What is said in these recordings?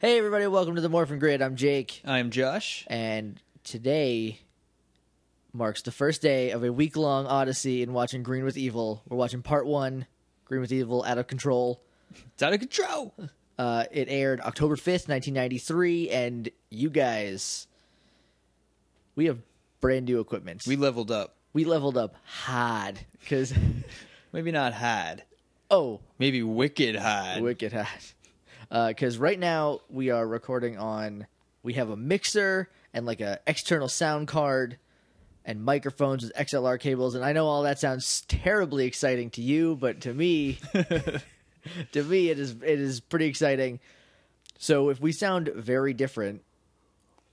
Hey everybody, welcome to the Morphin Grid. I'm Jake. I'm Josh. And today marks the first day of a week-long odyssey in watching Green with Evil. We're watching part 1, Green with Evil, Out of Control. It's out of control! It aired October 5th, 1993, and you guys, we have brand new equipment. We leveled up. We leveled up hard, because... Maybe not hard. Oh. Maybe wicked hard. Wicked hard. Because right now we are recording on, we have a mixer and like a external sound card and microphones with XLR cables, and I know all that sounds terribly exciting to you, but to me, it is pretty exciting. So if we sound very different,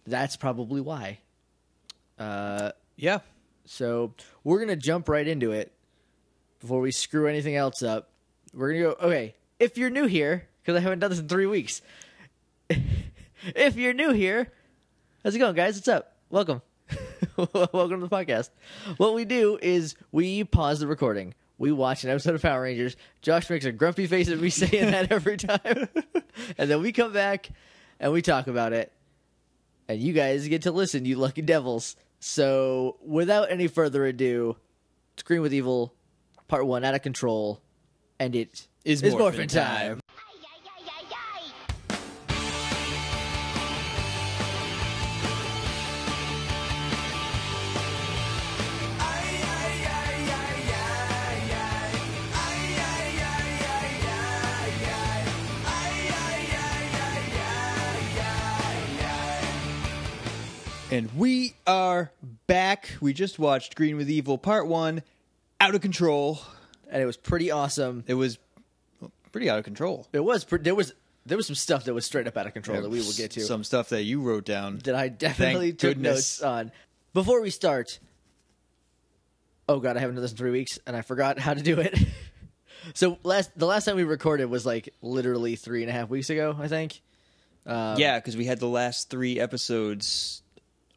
that's probably why. Yeah. So we're gonna jump right into it before we screw anything else up. We're gonna go. Okay, if you're new here. Because I haven't done this in 3 weeks. If you're new here, how's it going, guys? What's up? Welcome. Welcome to the podcast. What we do is we pause the recording. We watch an episode of Power Rangers. Josh makes a grumpy face at me saying that every time. And then we come back and we talk about it. And you guys get to listen, you lucky devils. So without any further ado, it's Green with Evil, Part 1, Out of Control. And it is Morphin time. And we are back. We just watched Green with Evil Part 1, Out of Control. And it was pretty awesome. It was pretty out of control. It was. There was some stuff that was straight up out of control that we will get to. Some stuff that you wrote down. That I definitely took notes on. Before we start, oh god, I haven't done this in 3 weeks, and I forgot how to do it. So the last time we recorded was like literally 3.5 weeks ago, I think. Yeah, because we had the last 3 episodes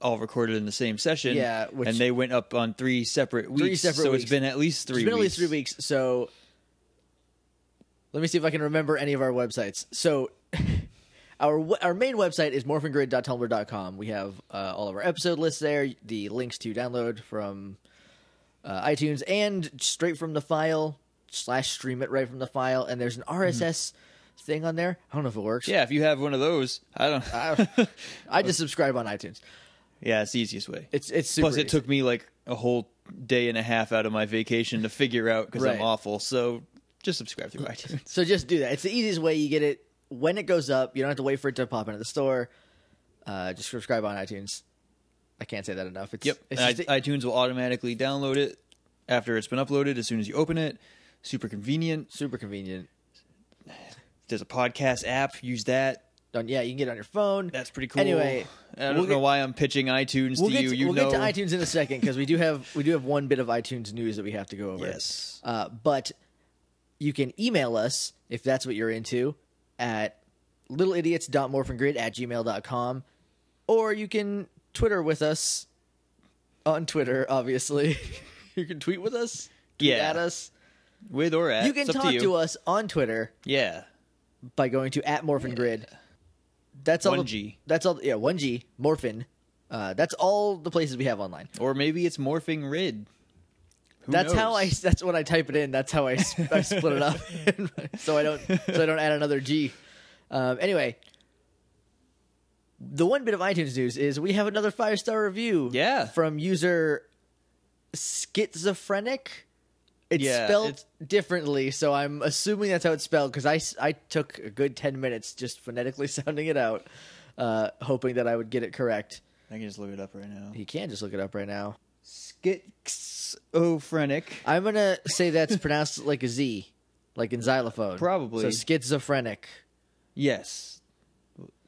all recorded in the same session. Yeah, and they went up on 3 separate weeks. So it's been at least 3 weeks. It's been at least 3 weeks. So let me see if I can remember any of our websites. So our main website is morphingrid.tumblr.com. We have all of our episode lists there, the links to download from iTunes and straight from the file / stream it right from the file. And there's an RSS thing on there. I don't know if it works. Yeah, if you have one of those, I just subscribe on iTunes. Yeah, it's the easiest way. It's super Plus, it took me like a whole day and a half out of my vacation to figure out because I'm awful. So just subscribe through iTunes. So just do that. It's the easiest way. You get it when it goes up. You don't have to wait for it to pop into the store. Just subscribe on iTunes. I can't say that enough. iTunes will automatically download it after it's been uploaded as soon as you open it. Super convenient. Super convenient. There's a podcast app. Use that. Yeah, you can get it on your phone. That's pretty cool. Anyway, I don't know why I'm pitching iTunes to you. We'll get to iTunes in a second because we do have one bit of iTunes news that we have to go over. Yes. But you can email us if that's what you're into at littleidiots.morphingrid@gmail.com, or you can Twitter with us on Twitter. Obviously, you can tweet with us. Tweet at us. With or at. You can talk to us on Twitter. Yeah. By going to @Morphin Grid. That's all. 1G. That's all. Yeah, 1G Morphin. That's all the places we have online. Or maybe it's Morphin Grid. That's how I. That's when I type it in. That's how I split it up, so I don't add another G. Anyway, the one bit of iTunes news is we have another 5-star review. Yeah. From user Schizophrenic. It's spelled differently, so I'm assuming that's how it's spelled, because I took a good 10 minutes just phonetically sounding it out, hoping that I would get it correct. I can just look it up right now. He can just look it up right now. Schizophrenic. I'm going to say that's pronounced like a Z, like in xylophone. Probably. So schizophrenic. Yes.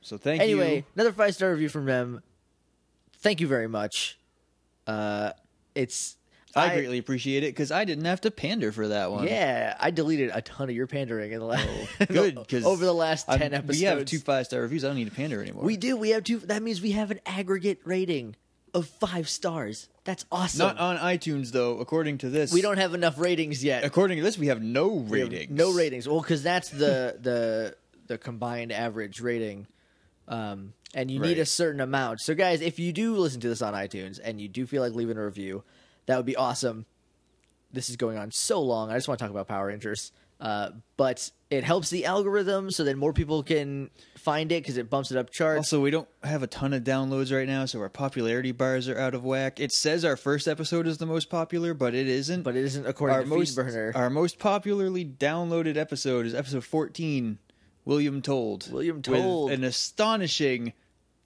So thank you. Anyway, another 5-star review from them. Thank you very much. I greatly appreciate it because I didn't have to pander for that one. Yeah, I deleted a ton of your pandering in the last good over the last 10 episodes. We have 2 5-star reviews. I don't need to pander anymore. We do. We have 2. That means we have an aggregate rating of 5 stars. That's awesome. Not on iTunes, though, according to this. We don't have enough ratings yet. According to this, we have no ratings. No ratings. Well, because that's the combined average rating. And you need a certain amount. So, guys, if you do listen to this on iTunes and you do feel like leaving a review, that would be awesome. This is going on so long. I just want to talk about Power Rangers. But it helps the algorithm so that more people can find it because it bumps it up charts. Also, we don't have a ton of downloads right now, so our popularity bars are out of whack. It says our first episode is the most popular, but it isn't. But it isn't according to Feedburner. Our most popularly downloaded episode is episode 14, William Told. William Told. With an astonishing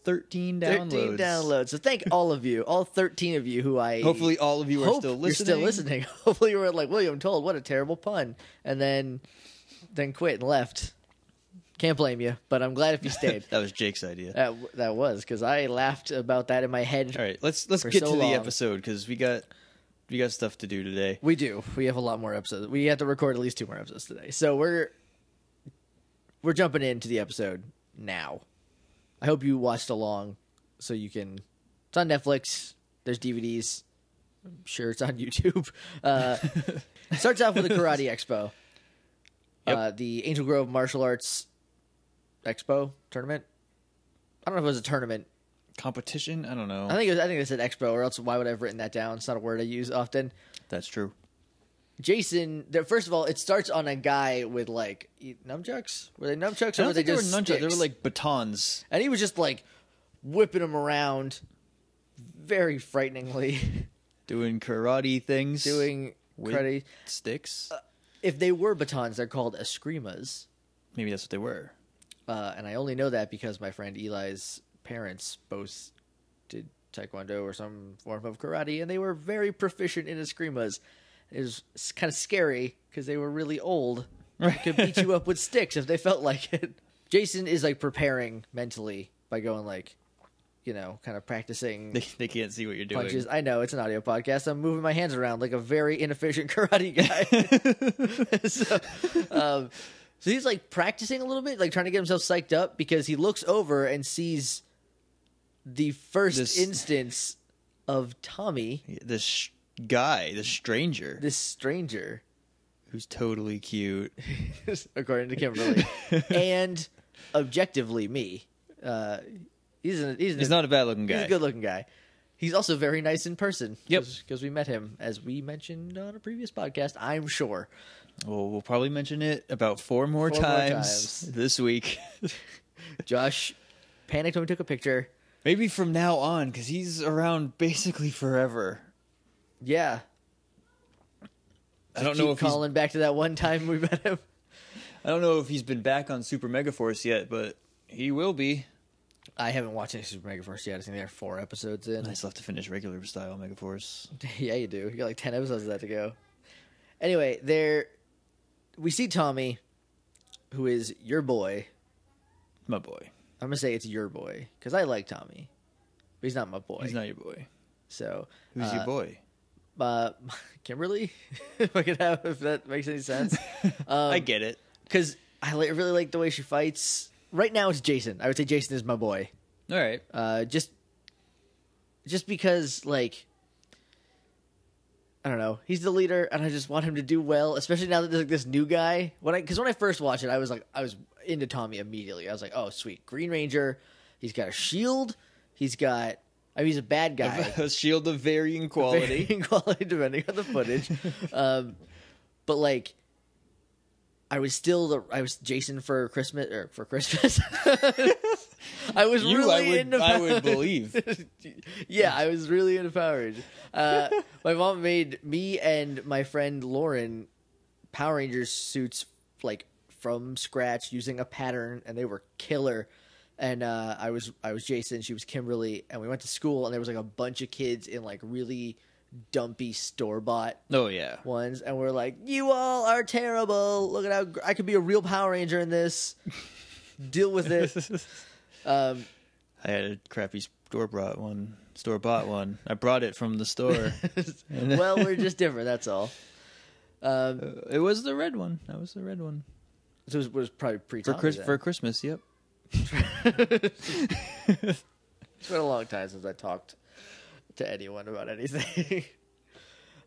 13 downloads. 13 downloads. So thank all of you, all 13 of you who I hopefully all of you are still listening. You're still listening. Hopefully you were like, William Told, what a terrible pun. And then quit and left. Can't blame you, but I'm glad if you stayed. That was Jake's idea. That was, because I laughed about that in my head. All right, let's get to the episode, because we got stuff to do today. We do. We have a lot more episodes. We have to record at least 2 more episodes today. So we're jumping into the episode now. I hope you watched along so you can... It's on Netflix. There's DVDs. I'm sure it's on YouTube. Starts off with a Karate Expo. Yep. The Angel Grove Martial Arts Expo tournament. I don't know if it was a tournament. Competition? I don't know. I think it said Expo, or else why would I have written that down? It's not a word I use often. That's true. Jason, first of all, it starts on a guy with, like, nunchucks? Were they nunchucks? I don't think they were just nunchucks. sticks? They were, like, batons. And he was just, like, whipping them around very frighteningly. Doing karate things. Doing karate. Sticks. If they were batons, they're called escrimas. Maybe that's what they were. And I only know that because my friend Eli's parents both did taekwondo or some form of karate, and they were very proficient in escrimas. It was kind of scary because they were really old. They could beat you up with sticks if they felt like it. Jason is, like, preparing mentally by going, like, you know, kind of practicing. They can't see what you're doing. Punches. I know, it's an audio podcast. I'm moving my hands around like a very inefficient karate guy. So he's, like, practicing a little bit, like, trying to get himself psyched up because he looks over and sees the first instance of Tommy. This guy, this stranger. Who's totally cute. According to Kimberly. And objectively me. He's not a bad looking guy. He's a good looking guy. He's also very nice in person. Yep. Because we met him, as we mentioned on a previous podcast, I'm sure. Well, we'll probably mention it about 4 more times this week. Josh panicked when we took a picture. Maybe from now on, because he's around basically forever. Yeah. I don't know if he's calling back to that one time we met him. I don't know if he's been back on Super Megaforce yet, but he will be. I haven't watched any Super Megaforce yet. I think there are 4 episodes in. I still have to finish regular style Megaforce. Yeah, you do. You got like 10 episodes of that to go. Anyway, we see Tommy, who is your boy. My boy. I'm gonna say it's your boy because I like Tommy, but he's not my boy. He's not your boy. So who's your boy? Kimberly. If that makes any sense. I get it because I really like the way she fights. Right now, it's Jason. I would say Jason is my boy. All right. Just because, like, I don't know, he's the leader, and I just want him to do well. Especially now that there's like this new guy. Because when I first watched it, I was into Tommy immediately. I was like, oh sweet, Green Ranger. He's got a shield. He's a bad guy. A shield of varying quality. Varying quality depending on the footage. But like, I was Jason for Christmas. I was into I would believe. Yeah, I was really into Power Rangers. My mom made me and my friend Lauren Power Rangers suits like from scratch using a pattern, and they were killer. And I was Jason, she was Kimberly, and we went to school, and there was like a bunch of kids in like really dumpy store-bought ones, and we're like, you all are terrible, look at how I could be a real Power Ranger in this. Deal with it. I had a crappy store-bought one. I brought it from the store. Well, we're just different, that's all. It was the red one. That was the red one. So it was probably pre-Tommy for Christmas, yep. It's been a long time since I talked to anyone about anything.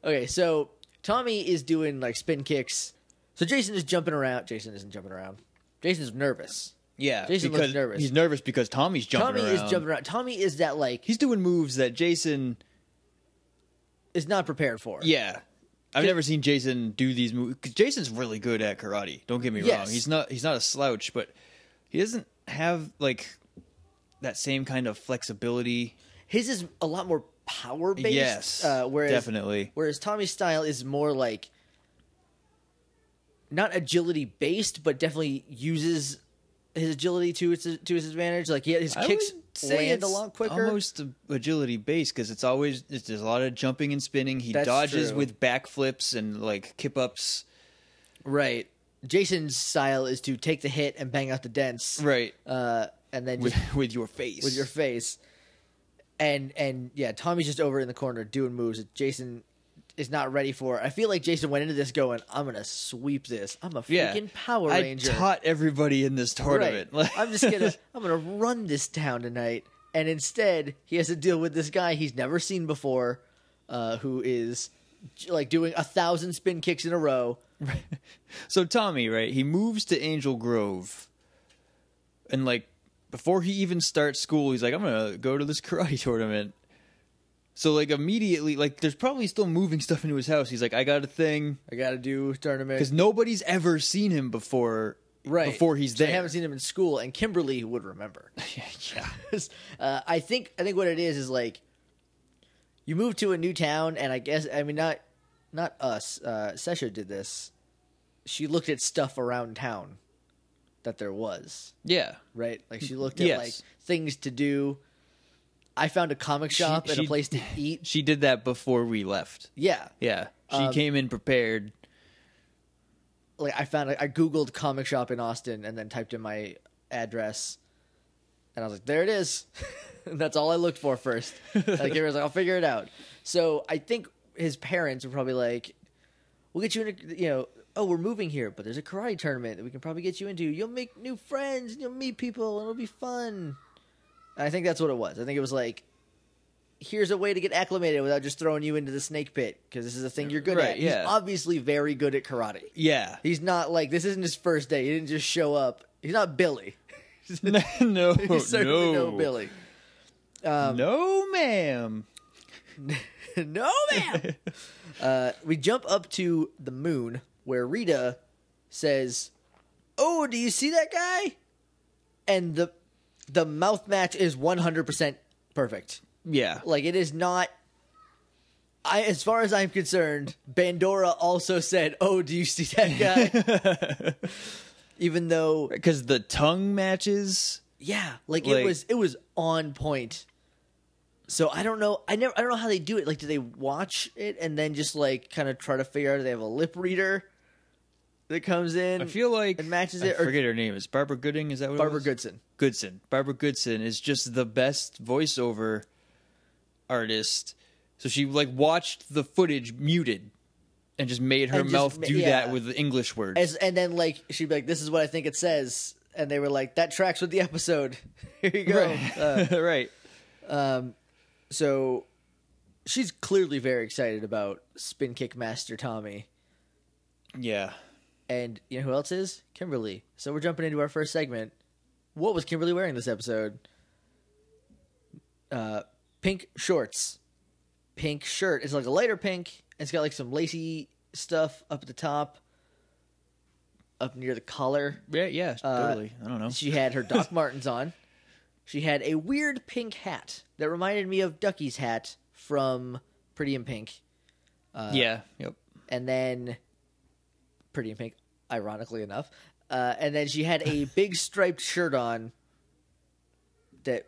Okay, so Tommy is doing like spin kicks. So Jason is jumping around. Jason isn't jumping around. Jason's nervous. Yeah, Jason looks nervous. He's nervous because Tommy's jumping around. Tommy is jumping around. Tommy is that, like... He's doing moves that Jason... is not prepared for. Yeah. I've never seen Jason do these moves. Because Jason's really good at karate. Don't get me wrong. He's not a slouch, but he doesn't have, like, that same kind of flexibility. His is a lot more power-based. Yes, definitely. Whereas Tommy's style is more, like... not agility-based, but definitely uses his agility to his advantage. Like, his kicks land a lot quicker. Almost agility-based, because there's a lot of jumping and spinning. He dodges with backflips and, like, kip-ups. Right. Jason's style is to take the hit and bang out the dents. Right. And then with your face. With your face. And yeah, Tommy's just over in the corner doing moves that Jason is not ready for. I feel like Jason went into this going, I'm going to sweep this. I'm a freaking Power Ranger. I taught everybody in this tournament. Right. I'm going to run this town tonight. And instead, he has to deal with this guy he's never seen before, who is like doing 1,000 spin kicks in a row. So Tommy, right, he moves to Angel Grove. And like, before he even starts school, he's like, I'm going to go to this karate tournament. So, like, immediately, like, there's probably still moving stuff into his house. He's like, I got a thing. I got to do tournament. Because nobody's ever seen him before he's there. I haven't seen him in school, and Kimberly would remember. Yeah. I think what it is like, you move to a new town, and I guess, I mean, not us. Sesha did this. She looked at stuff around town that there was. Yeah. Right? Like, she looked at, like, things to do. I found a comic shop and a place to eat. She did that before we left. Yeah. Yeah. She came in prepared. Like, I Googled comic shop in Austin and then typed in my address. And I was like, there it is. And that's all I looked for first. Like, I was like, I'll figure it out. So I think his parents were probably like, we'll get you in oh, we're moving here, but there's a karate tournament that we can probably get you into. You'll make new friends and you'll meet people and it'll be fun. I think that's what it was. I think it was like, here's a way to get acclimated without just throwing you into the snake pit, because this is a thing you're good at. Yeah. He's obviously very good at karate. Yeah. He's not like, this isn't his first day. He didn't just show up. He's not Billy. No, He's certainly no Billy. No, ma'am. No, ma'am. We jump up to the moon where Rita says, oh, do you see that guy? And the mouth match is 100% perfect. Yeah. Like, it is not... as far as I'm concerned, Bandora also said, oh, do you see that guy? Even though... because the tongue matches... Yeah. Like, it was on point. So, I don't know. I don't know how they do it. Like, do they watch it and then just, like, kind of try to figure out if they have a lip reader that comes in? I feel like... and matches it? I forget her name. Is Barbara Gooding? Is that what Barbara it was? Goodson. Barbara Goodson is just the best voiceover artist. So she like watched the footage muted and just made her mouth do that with English words. And then like she'd be like, "This is what I think it says," and they were like, "That tracks with the episode." Here you go. Right. Right. So she's clearly very excited about Spin Kick Master Tommy. Yeah. And you know who else is? Kimberly. So we're jumping into our first segment. What was Kimberly wearing this episode? Pink shorts. Pink shirt. It's like a lighter pink. It's got like some lacy stuff up at the top. Up near the collar. Yeah, totally. I don't know. She had her Doc Martens on. She had a weird pink hat that reminded me of Ducky's hat from Pretty in Pink. Yep. And then... Pretty in Pink, ironically enough. And then she had a big striped shirt on that,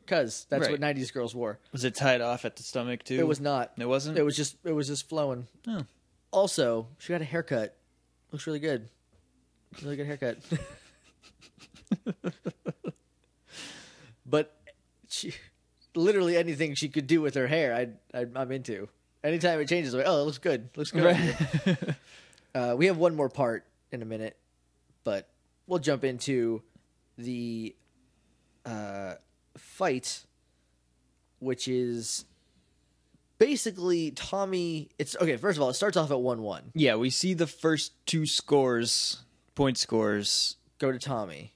because that's what 90s girls wore. Was it tied off at the stomach, too? It was not. It wasn't? It was just flowing. Oh. Also, she had a haircut. Looks really good. Really good haircut. But literally anything she could do with her hair, I'm into. Anytime it changes, I'm like, oh, it looks good. Looks good. Right. We have one more part in a minute, but we'll jump into the fight, which is basically Tommy. It's okay. First of all, it starts off at 1-1. Yeah, we see the first two point scores go to Tommy,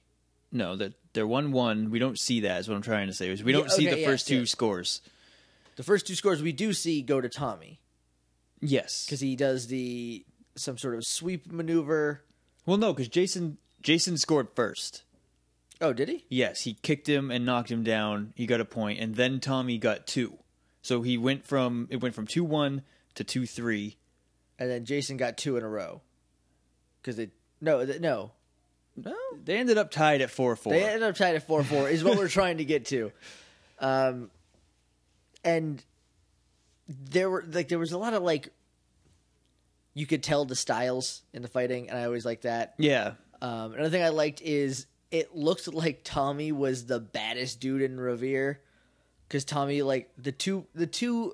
No, that they're 1-1. We don't see that. Is what I'm trying to say. We don't see the first two scores. The first two scores we do see go to Tommy. Yes, because he does some sort of sweep maneuver. Well, no, because Jason scored first. Oh, did he? Yes, he kicked him and knocked him down. He got a point, and then Tommy got 2. So it went from 2-1 to 2-3, and then Jason got 2 in a row. Because no, they ended up tied at 4-4. They ended up tied at 4-4 is what we're trying to get to, and there was a lot of you could tell the styles in the fighting, and I always liked that. Yeah. Another thing I liked is it looked like Tommy was the baddest dude in Revere, because Tommy, the two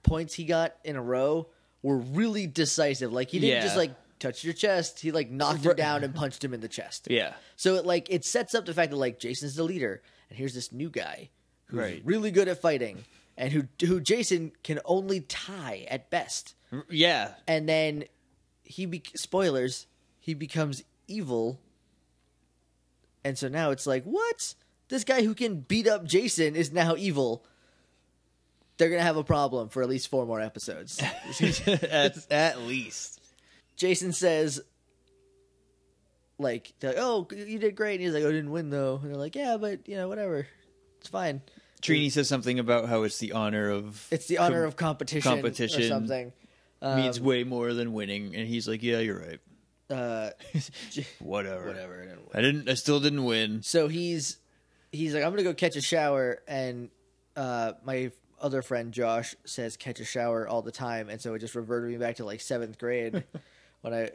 points he got in a row were really decisive. He didn't just touch your chest. He knocked him down and punched him in the chest. Yeah. So it sets up the fact that Jason's the leader, and here's this new guy who's really good at fighting, and who Jason can only tie at best. Yeah. And then spoilers, he becomes evil. And so now it's what? This guy who can beat up Jason is now evil. They're going to have a problem for at least 4 more episodes. at least. Jason says, they're like, oh, you did great. And he's like, oh, I didn't win, though. And they're like, yeah, but, whatever. It's fine. Trini says something about how it's the honor of... It's the honor of competition or something. Means way more than winning. And he's like, yeah, you're right. Whatever. I still didn't win. So he's like, I'm gonna go catch a shower, and my other friend Josh says catch a shower all the time, and so it just reverted me back to 7th grade when I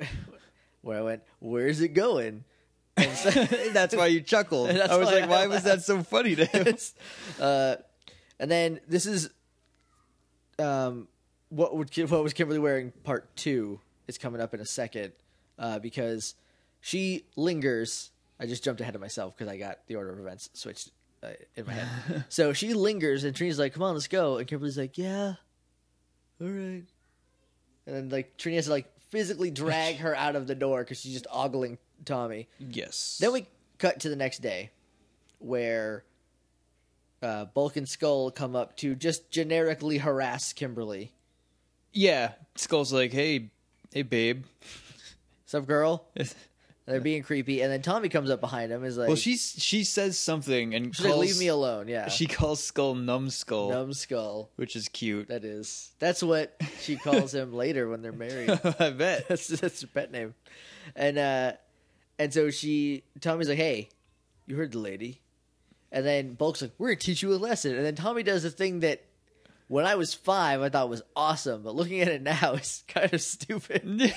went, where's it going? And so, that's why you chuckled. I was like, why was that so funny to him? And then this is what was Kimberly wearing part 2 is coming up in a second. Because she lingers. I just jumped ahead of myself because I got the order of events switched in my head. So she lingers, and Trina's like, come on, let's go. And Kimberly's like, yeah, all right. And then Trina has to physically drag her out of the door because she's just ogling Tommy. Yes. Then we cut to the next day where Bulk and Skull come up to just generically harass Kimberly. Yeah. Skull's like, hey, babe. Sup, girl? They're being creepy, and then Tommy comes up behind him. Is like, well, she says something, and she's like, "Leave me alone." Yeah, she calls Skull Numbskull. Numbskull, which is cute. That's what she calls him later when they're married. I bet that's her pet name, and so Tommy's like, "Hey, you heard the lady," and then Bulk's like, "We're gonna teach you a lesson," and then Tommy does a thing that when I was 5 I thought was awesome, but looking at it now, it's kind of stupid.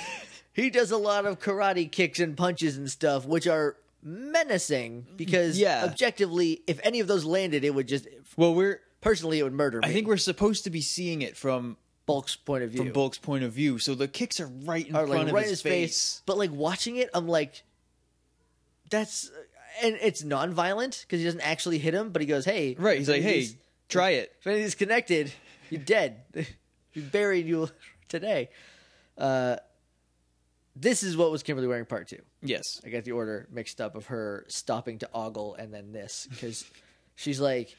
He does a lot of karate kicks and punches and stuff, which are menacing because objectively, if any of those landed, it would just... Well, personally, it would murder me. I think we're supposed to be seeing it from... Bulk's point of view. So the kicks are right in front of his face. But watching it, I'm like, that's... And it's non-violent because he doesn't actually hit him, but he goes, hey... Right, he's like, hey, try it. If anything's connected, you're dead. We buried you today. This is what was Kimberly wearing part 2. Yes. I got the order mixed up of her stopping to ogle and then this. Because she's like,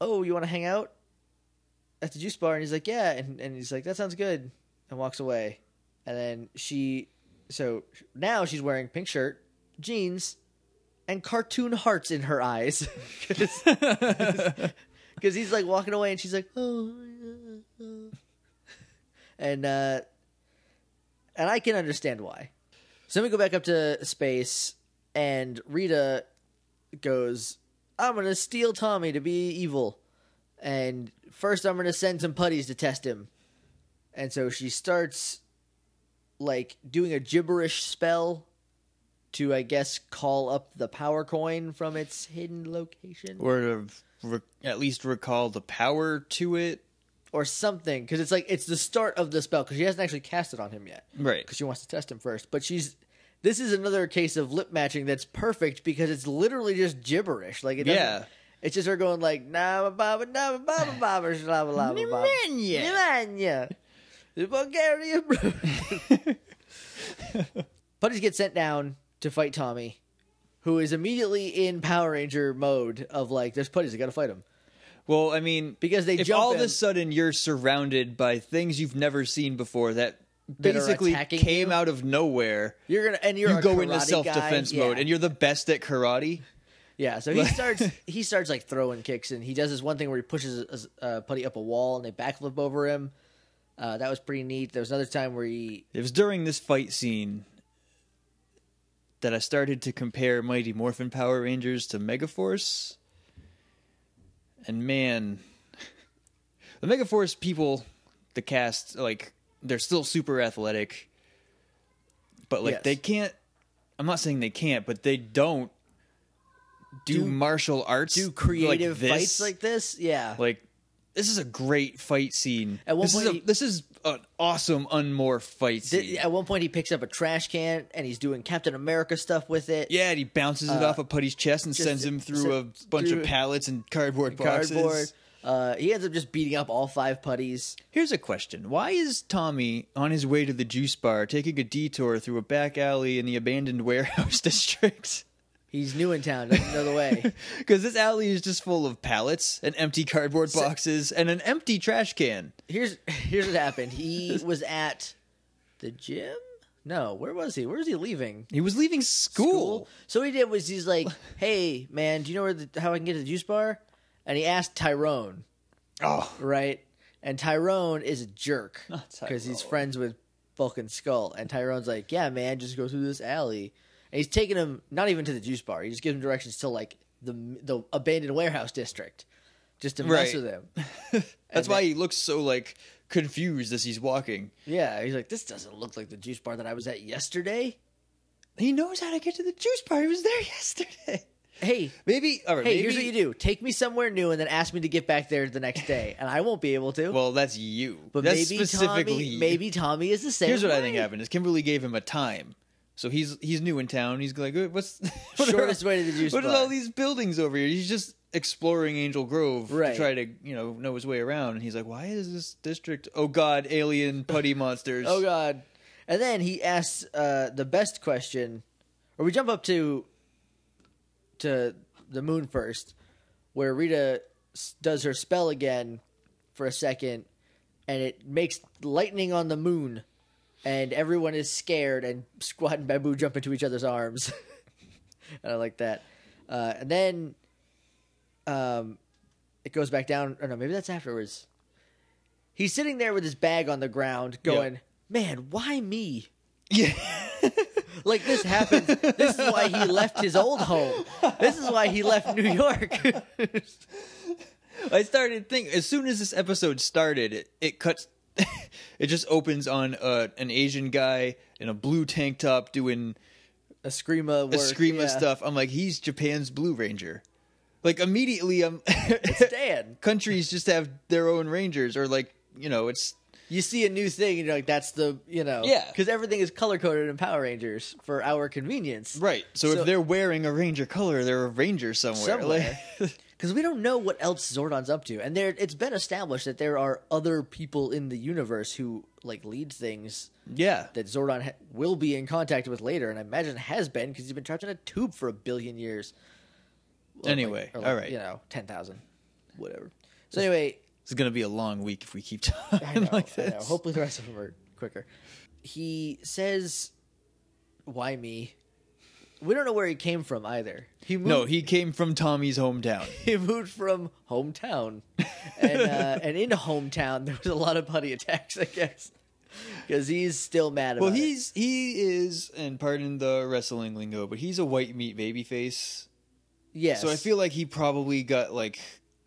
oh, you want to hang out at the juice bar? And he's like, yeah. And he's like, that sounds good. And walks away. And then so now she's wearing pink shirt, jeans, and cartoon hearts in her eyes. Because he's walking away and she's like, oh. And I can understand why. So then we go back up to space, and Rita goes, I'm going to steal Tommy to be evil. And first I'm going to send some putties to test him. And so she starts, doing a gibberish spell to, I guess, call up the power coin from its hidden location. Or to at least recall the power to it. Or something, because it's the start of the spell, because she hasn't actually cast it on him yet. Right. Because she wants to test him first. But this is another case of lip matching that's perfect, because it's literally just gibberish. It's just her going na ba ba na ba ba ba ba blah blah blah. Nimanya. The Bulgarian. Putties get sent down to fight Tommy, who is immediately in Power Ranger mode of like, there's putties, I gotta fight him. Well, I mean, Because they if jump all in, of a sudden you're surrounded by things you've never seen before that that are basically attacking came you, out of nowhere, you're a you go into karate self-defense guy. mode, Yeah. and you're the best at karate. Yeah, so he starts like throwing kicks, and he does this one thing where he pushes a putty up a wall, and they backflip over him. That was pretty neat. There was another time where It was during this fight scene that I started to compare Mighty Morphin Power Rangers to Megaforce. And man, the Megaforce people, the cast, like, they're still super athletic. But, like, Yes. they can't, I'm not saying they can't, but they don't do martial arts. do creative like fights like this. Yeah. Like, this is a great fight scene. At one point this is an awesome unmorph fight scene. At one point, he picks up a trash can, and he's doing Captain America stuff with it. Yeah, and he bounces it off of Putty's chest and just sends him through a bunch of pallets and cardboard boxes. He ends up just beating up all 5 putties. Here's a question. Why is Tommy on his way to the juice bar taking a detour through a back alley in the abandoned warehouse district? He's new in town, doesn't know the way. Because this alley is just full of pallets and empty cardboard boxes and an empty trash can. Here's what happened. He was at the gym? No, where was he? Where was he leaving? He was leaving school. So what he did was he's like, hey, man, do you know how I can get to the juice bar? And he asked Tyrone. Oh. Right? And Tyrone is a jerk. Not Because he's Tyrone. friends with Bulk and Skull. And Tyrone's like, yeah, man, just go through this alley. And he's taking him, not even to the juice bar. He just gives him directions to, like, the abandoned warehouse district. Just to mess Right. with him. That's why he looks so, like, confused as he's walking. Yeah, he's like, this doesn't look like the juice bar that I was at yesterday. He knows how to get to the juice bar. He was there yesterday. Hey, Maybe. All right. hey, maybe, here's what you do. Take me somewhere new and then ask me to get back there the next day. And I won't be able to. Well, that's you. but that's maybe Tommy is the same Here's what I way. think happened: is Kimberly gave him a time, so he's new in town. He's like, what's Shortest way to the juice What bar. are all these buildings over here? He's just exploring Angel Grove Right. to try to know his way around. And he's like, why is this district? Oh God, alien putty monsters. Oh, God. And then he asks the best question, or we jump up to the moon first, where Rita does her spell again for a second, and it makes lightning on the moon, and everyone is scared, and Squat and Babu jump into each other's arms. And I like that. And then it goes back down. Or no, maybe that's afterwards. He's sitting there with his bag on the ground going, man, why me? Yeah. Like, this happens. This is why he left his old home. This is why he left New York. I started thinking, as soon as this episode started, it cuts. It just opens on an Asian guy in a blue tank top doing Screama stuff. I'm like, he's Japan's Blue Ranger. Like, immediately, It's Dan. countries just have their own rangers, or like, it's You see a new thing, and you're like, that's the, Yeah. Because everything is color-coded in Power Rangers for our convenience. right. So if they're wearing a ranger color, they're a ranger somewhere. Like, Because we don't know what else Zordon's up to. And it's been established that there are other people in the universe who, like, lead things yeah. that Zordon will be in contact with later, and I imagine has been, because he's been trapped in a tube for 1 billion years. Well, Anyway, or all right. 10,000. Whatever. So anyway, It's going to be a long week if we keep I talking know, like I know. this. Hopefully the rest of them are quicker. He says, why me? We don't know where he came from either. He came from Tommy's hometown. He moved from hometown. And in hometown, there was a lot of putty attacks, I guess. Because he's still mad about it. He is, and pardon the wrestling lingo, but he's a white meat babyface. Yes. So I feel like he probably got, like,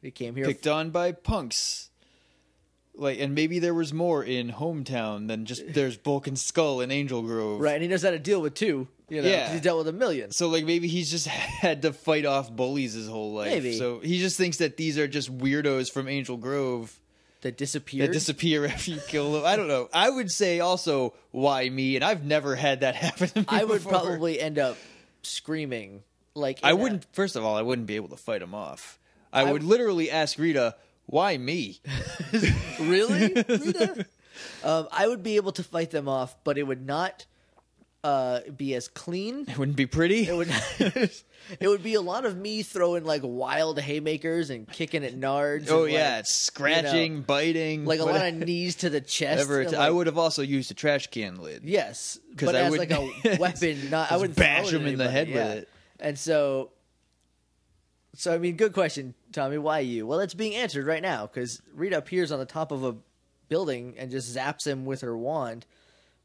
he came here. picked on by punks. Like, and maybe there was more in hometown than just there's Bulk and Skull in Angel Grove. Right, and he knows how to deal with two. Yeah. 'cause he's dealt with 1 million. So, like, maybe he's just had to fight off bullies his whole life. Maybe. So he just thinks that these are just weirdos from Angel Grove That disappeared. that disappear after you kill them. I don't know. I would say also, why me? And I've never had that happen to me I would before. probably end up screaming. Like I wouldn't. First of all, I wouldn't be able to fight him off. I would literally ask Rita, "Why me?" Really? Rita? I would be able to fight them off, but it would not be as clean. It wouldn't be pretty. It would. It would be a lot of me throwing like wild haymakers and kicking at nards. Oh, and, yeah. like, It's scratching, biting. like a lot of knees to the chest. Like, I would have also used a trash can lid. Yes, but I as would, like a weapon. Not I wouldn't bash throw it him at in the head anybody, with it. And so I mean, good question, Tommy. Why you? Well, it's being answered right now because Rita appears on the top of a building and just zaps him with her wand,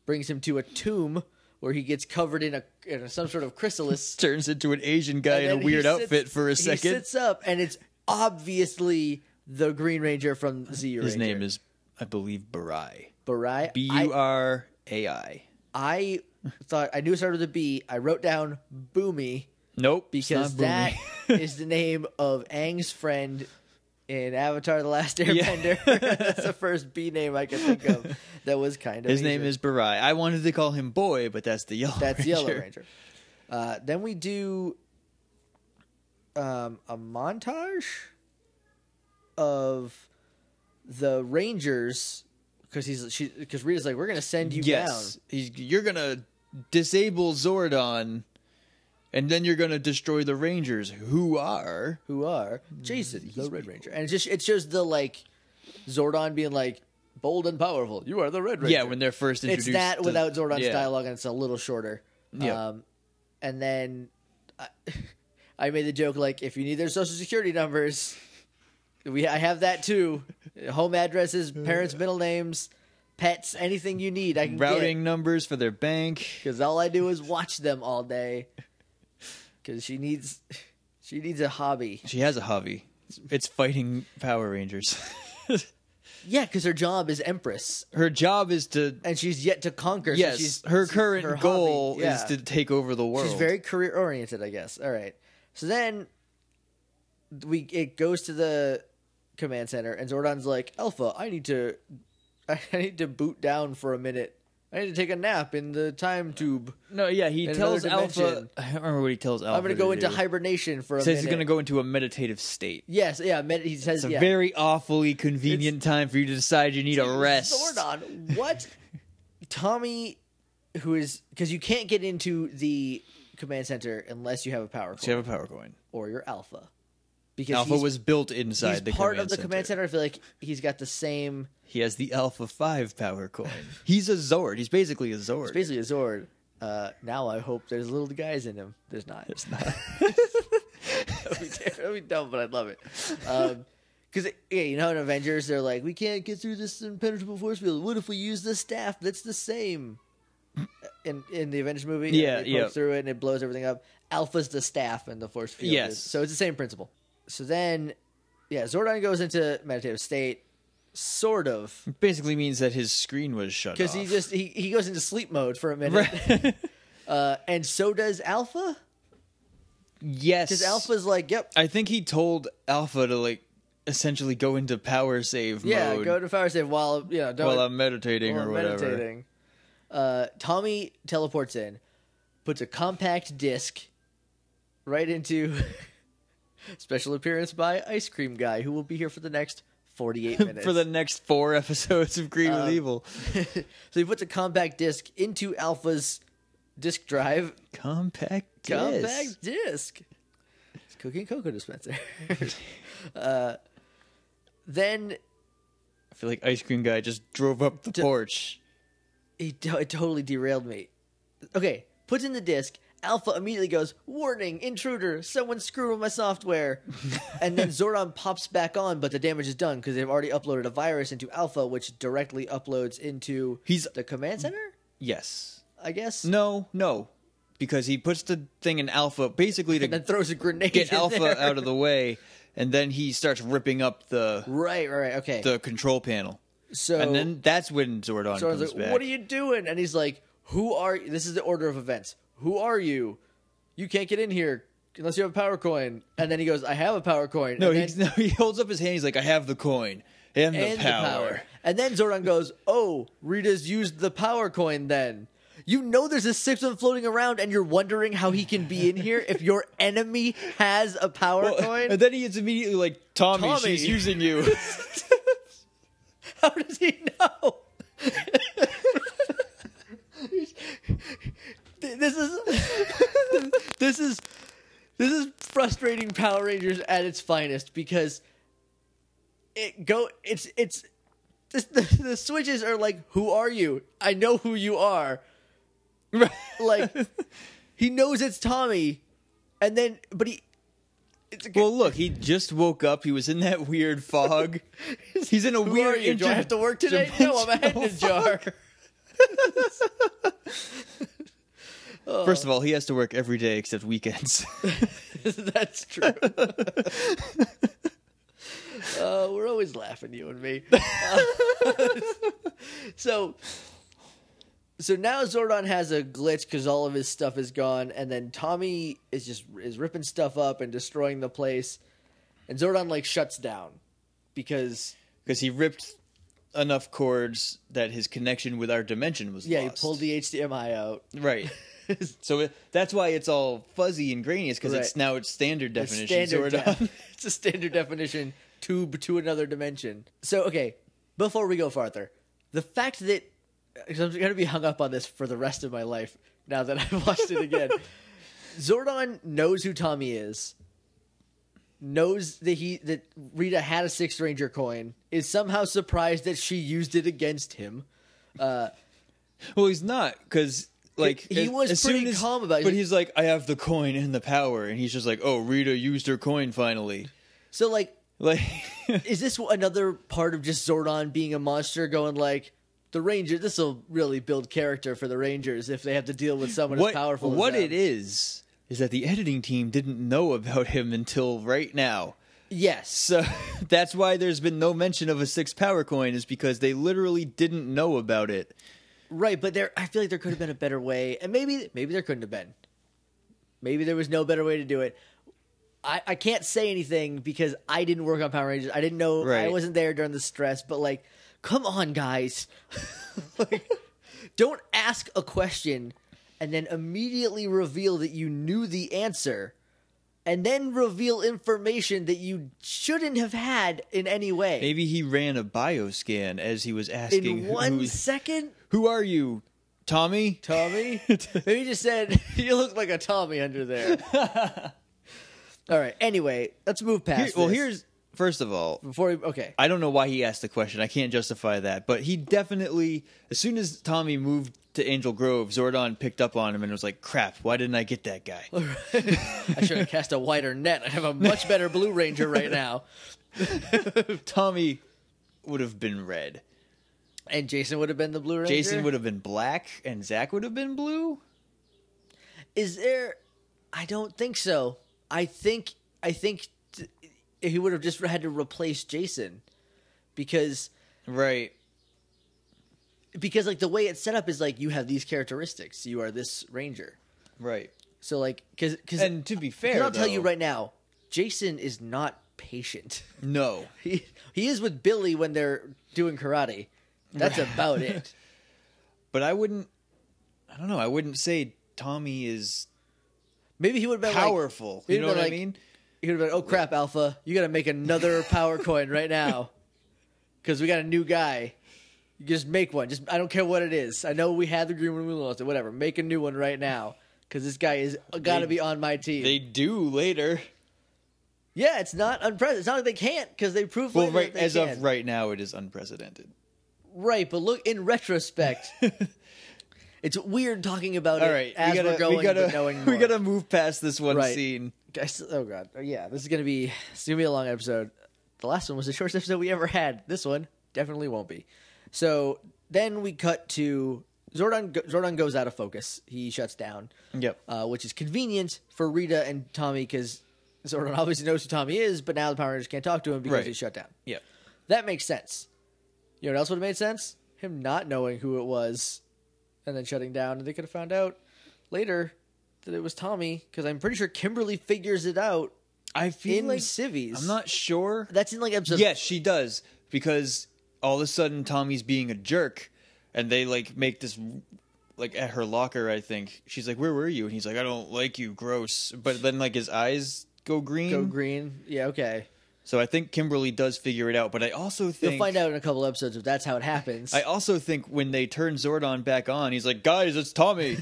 brings him to a tomb where he gets covered in some sort of chrysalis. Turns into an Asian guy in a And weird he sits- outfit for a second. He sits up, and it's obviously the Green Ranger from Z Ranger. His name is, I believe, Burai. Burai. Burai. I thought I knew it started with a B. I wrote down Boomy Nope. because it's not that Boomy. is the name of Aang's friend in Avatar: The Last Airbender. That's the first B name I could think of that was kind of His Asian. name is Burai. I wanted to call him Boy, but that's the Yellow That's Ranger. Yellow Ranger. Then we do a montage of the Rangers because Rita's like, we're gonna send you down. You're going to disable Zordon, and then you're going to destroy the Rangers, who are Jason, the Red Ranger, and it shows the like Zordon being like bold and powerful. You are the Red Ranger. Yeah, when they're first introduced. It's that without Zordon's yeah. dialogue, and it's a little shorter. Yeah. And then I made the joke like, if you need their social security numbers, I have that too. Home addresses, parents' middle names, pets, anything you need. I can Routing numbers for their bank. because all I do is watch them all day. Because she needs a hobby. She has a hobby. It's fighting Power Rangers. Yeah, because her job is Empress, Her job is to. and she's yet to conquer. So Yes, her current hobby, goal yeah. is to take over the world. She's very career oriented, I guess. All right. So then it goes to the command center, and Zordon's like, Alpha, I need to boot down for a minute. I need to take a nap in the time tube. No, yeah, he In tells another Alpha. dimension. I don't remember what he tells Alpha. I'm going to go into do. hibernation for a Says minute. he's going to go into a meditative state. Yes, yeah. He says, It's a yeah. very awfully convenient time for you to decide you need a rest. Zordon, what? Tommy, who is because you can't get into the command center unless you have a power So coin you have a power coin. or you're Alpha. Because Alpha was built inside he's the part command of the center. command center. I feel like he's got the same. He has the Alpha 5 power coin. He's a Zord. He's basically a Zord. It's basically a Zord. Now I hope there's little guys in him. There's not. It's not. That'd be dumb, but I'd love it. Because you know, in Avengers, they're like, we can't get through this impenetrable force field. What if we use the staff that's the same? In the Avengers movie, Yeah, they yeah. poke through it and it blows everything up. Alpha's the staff and the force field. Yes. So it's the same principle. So then, yeah, Zordon goes into meditative state, sort of, Basically means that his screen was shut off. because he goes into sleep mode for a minute, Right. and so does Alpha. Yes. Because Alpha's like, yep, I think he told Alpha to, like, essentially go into power save yeah, mode go to power save while don't while I'm meditating while or I'm whatever. meditating. Tommy teleports in, puts a compact disc right into special appearance by Ice Cream Guy, who will be here for the next 48 minutes. For the next 4 episodes of Green with Evil. So he puts a compact disc into Alpha's disk drive. Compact disc. Compact disc. It's cookie and cocoa dispenser. Then I feel like Ice Cream Guy just drove up the porch. it totally derailed me. Okay, puts in the disc. Alpha immediately goes, warning, intruder, someone screwed with my software. And then Zordon pops back on, but the damage is done because they've already uploaded a virus into Alpha, which directly uploads into the command center, Yes. I guess? No. Because he puts the thing in Alpha basically And then to throws a grenade get in Alpha there. out of the way, and then he starts ripping up the Right, okay. the control panel. So And then that's when Zordon Zordon's comes like, back. what are you doing? And he's like, who are you? This is the order of events. Who are you? You can't get in here unless you have a power coin. And then he goes, I have a power coin. No, and then, he holds up his hand. He's like, I have the coin and the power. And then Zordon goes, oh, Rita's used the power coin then. You know there's a sixth one floating around and you're wondering how he can be in here if your enemy has a power coin? And then he is immediately like, Tommy, she's using you. How does he know? This is this is frustrating Power Rangers at its finest because the switches are like, who are you? I know who you are. Like, he knows it's Tommy, and then well, look, he just woke up. He was in that weird fog. He's in a who weird. Are you? Do I have to work today? No, I'm a head in a jar. First of all, he has to work every day except weekends. That's true. We're always laughing, you and me. So now Zordon has a glitch because all of his stuff is gone, and then Tommy is ripping stuff up and destroying the place, and Zordon like shuts down because he ripped enough cords that his connection with our dimension was lost. He pulled the HDMI out. Right. So that's why it's all fuzzy and grainy, is because Right. it's standard definition. It's a standard definition tube to another dimension. So, okay, before we go farther, the fact that, because I'm going to be hung up on this for the rest of my life now that I've watched it again. Zordon knows who Tommy is, knows that Rita had a Sixth Ranger coin, is somehow surprised that she used it against him. Well, he's not, because... Like he was pretty calm about it. But he's like, I have the coin and the power. And he's just like, oh, Rita used her coin finally. So, like is this another part of just Zordon being a monster going like, the Rangers, this will really build character for the Rangers if they have to deal with someone as powerful as them. What it is that the editing team didn't know about him until right now. Yes. So that's why there's been no mention of a sixth power coin, is because they literally didn't know about it. Right, but I feel like there could have been a better way, and maybe there couldn't have been. Maybe there was no better way to do it. I can't say anything because I didn't work on Power Rangers. I didn't know. Right. I wasn't there during the stress. But like, come on, guys! Like, don't ask a question and then immediately reveal that you knew the answer, and then reveal information that you shouldn't have had in any way. Maybe he ran a bioscan as he was asking. In 1 second. Who are you, Tommy? Tommy? Maybe he just said, you look like a Tommy under there. All right. Anyway, let's move past this. First of all, Okay. I don't know why he asked the question. I can't justify that. But he definitely, as soon as Tommy moved to Angel Grove, Zordon picked up on him and was like, crap, why didn't I get that guy? I should have cast a wider net. I'd have a much better Blue Ranger right now. Tommy would have been red. And Jason would have been the Blue Ranger? Jason would have been black, and Zach would have been blue? Is there... I don't think so. I think he would have just had to replace Jason. Because... Right. Because, like, the way it's set up is, like, you have these characteristics. You are this Ranger. Right. So, like... And to be fair, I'll tell you right now, Jason is not patient. No. He is with Billy when they're doing karate. That's about it. But I don't know, I wouldn't say Tommy is maybe he would have been powerful. Like, you know what I mean? He would have been, oh crap, Alpha, you got to make another power coin right now. Because we got a new guy. You just make one. I don't care what it is. I know we had the green one, we lost it. Whatever. Make a new one right now. Because this guy is got to be on my team. They do later. Yeah, it's not unprecedented. It's not like they can't, because they proved later that they can. Of right now, it is unprecedented. Right, but look, in retrospect, it's weird talking about All it right, as we're going, but knowing more. We gotta move past this one scene. Oh god, yeah, this is gonna be a long episode. The last one was the shortest episode we ever had. This one definitely won't be. So then we cut to Zordon. Zordon goes out of focus. He shuts down. Yep. Which is convenient for Rita and Tommy because Zordon obviously knows who Tommy is, but now the Power Rangers can't talk to him because he's shut down. Yep. That makes sense. You know what else would have made sense? Him not knowing who it was and then shutting down. And they could have found out later that it was Tommy because I'm pretty sure Kimberly figures it out I feel in like Civvies. I'm not sure. That's in like episode... Yes, she does. Because all of a sudden Tommy's being a jerk and they like make this... Like at her locker, I think. She's like, where were you? And he's like, I don't like you. Gross. But then like his eyes go green. Yeah, okay. So I think Kimberly does figure it out, but I also think... You'll find out in a couple episodes if that's how it happens. I also think when they turn Zordon back on, he's like, guys, it's Tommy.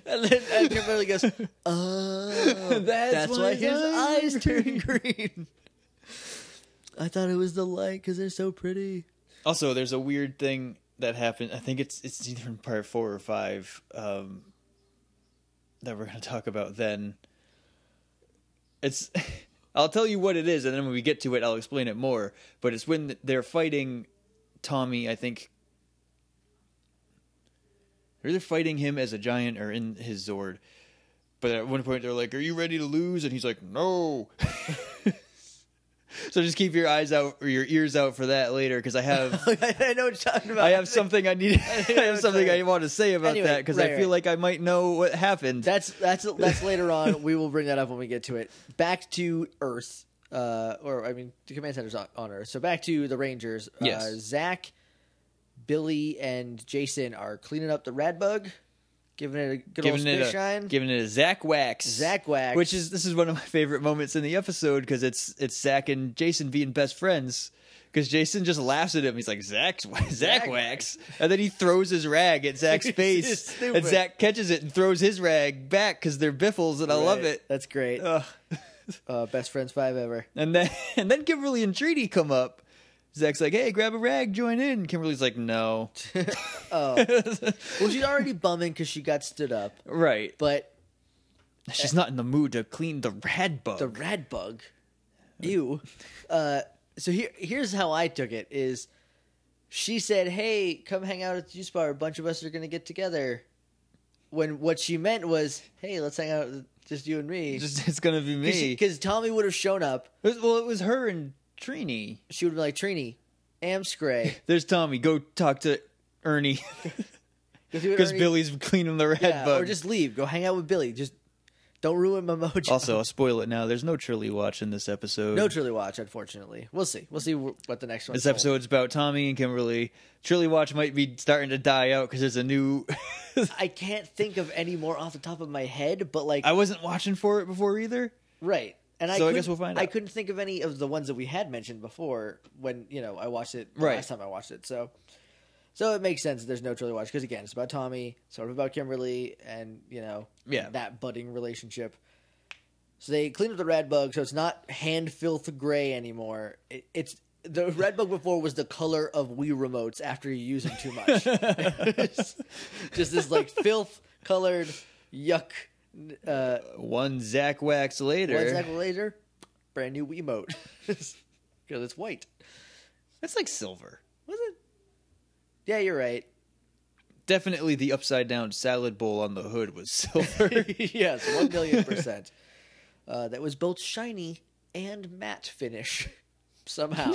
And then Kimberly goes, oh, that's why his eyes turn green. I thought it was the light because they're so pretty. Also, there's a weird thing that happened. I think it's either in part 4 or 5 that we're going to talk about then. It's... I'll tell you what it is, and then when we get to it, I'll explain it more. But it's when they're fighting Tommy, I think... They're either fighting him as a giant or in his Zord. But at one point, they're like, are you ready to lose? And he's like, no. So just keep your eyes out or your ears out for that later, because I have... I know what you're talking about. I have something I need... I have something I want to say about Anyway, that, because right, I feel like I might know what happened. That's later on. We will bring that up when we get to it. Back to Earth. The command center's on Earth. So back to the Rangers. Yes. Zach, Billy, and Jason are cleaning up the rad bug, giving it a good old spit shine. Giving it a Zach wax. Zach wax. This is one of my favorite moments in the episode, because it's Zach and Jason being best friends. Because Jason just laughs at him. He's like, Zach wax. And then he throws his rag at Zach's face. And Zach catches it and throws his rag back because they're biffles, and I love it. That's great. Best friends 5 ever. And then Kimberly and Treaty come up. Zach's like, hey, grab a rag, join in. Kimberly's like, no. Well, she's already bumming because she got stood up. Right. But she's not in the mood to clean the rad bug. The rad bug. Ew. So here's how I took it is she said, hey, come hang out at the juice bar. A bunch of us are going to get together. When what she meant was, hey, let's hang out, just you and me. It's going to be me. Because Tommy would have shown up. It was her and Trini. She would have been like, Trini, Amscray. There's Tommy. Go talk to Ernie. Because Billy's cleaning the red bug. Or just leave. Go hang out with Billy. Just don't ruin my mojo. Also, I'll spoil it now. There's no Trilly Watch in this episode. No Trilly Watch, unfortunately. We'll see. We'll see what the next one is. This episode's about Tommy and Kimberly. Trilly Watch might be starting to die out because there's a new... I can't think of any more off the top of my head, but like... I wasn't watching for it before either. Right. And I guess we'll find out. I couldn't think of any of the ones that we had mentioned before when, I watched it the last time I watched it. So it makes sense that there's no Trilly Watch because, again, it's about Tommy, sort of about Kimberly, and, that budding relationship. So they clean up the rad bug, so it's not hand filth gray anymore. It's the rad bug before was the color of Wii remotes after you use them too much. Just this like filth colored yuck. One Zach wax later. Brand new Wiimote because it's white. That's like silver. Was it? Yeah, you're right. Definitely the upside down salad bowl on the hood was silver. Yes, 1,000,000%. That was both shiny and matte finish somehow.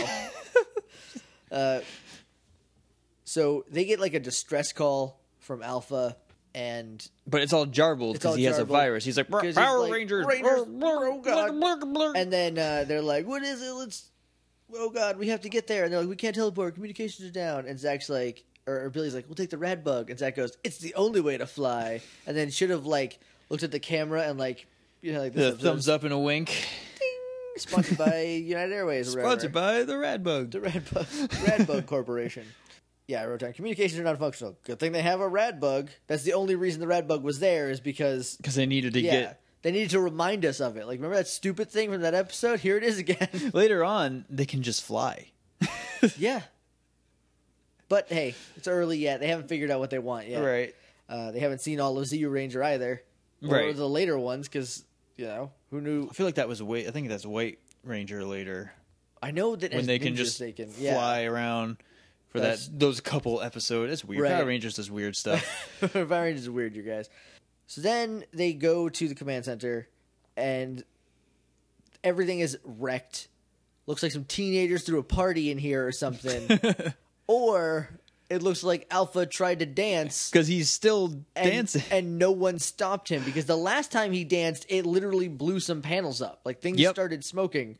So they get like a distress call from Alpha, but it's all jarbled because he has a virus. He's like, Power Rangers, oh god! And then they're like, "What is it? Oh god, we have to get there." And they're like, "We can't teleport. Communications are down." And Zach's like, or Billy's like, "We'll take the rad bug." And Zach goes, "It's the only way to fly." And then should have like looked at the camera and like. The thumbs up and a wink. Ding! Sponsored by United Airways. Sponsored by the Rad Bug. The Rad Bug Corporation. Yeah, I wrote down, communications are not functional. Good thing they have a rad bug. That's the only reason the rad bug was there is because... Because they needed to get... They needed to remind us of it. Like, remember that stupid thing from that episode? Here it is again. Later on, they can just fly. Yeah. But, hey, it's early yet. They haven't figured out what they want yet. Right. They haven't seen all of ZU Ranger either. Or the later ones, because... who knew? I feel like that was I think that's White Ranger later. I know that when they can just fly around for those couple episodes. It's weird. Power Rangers does weird stuff. Power Rangers is weird, you guys. So then they go to the command center, and everything is wrecked. Looks like some teenagers threw a party in here or something. Or... It looks like Alpha tried to dance. Because he's still dancing. And no one stopped him. Because the last time he danced, it literally blew some panels up. Like, things started smoking.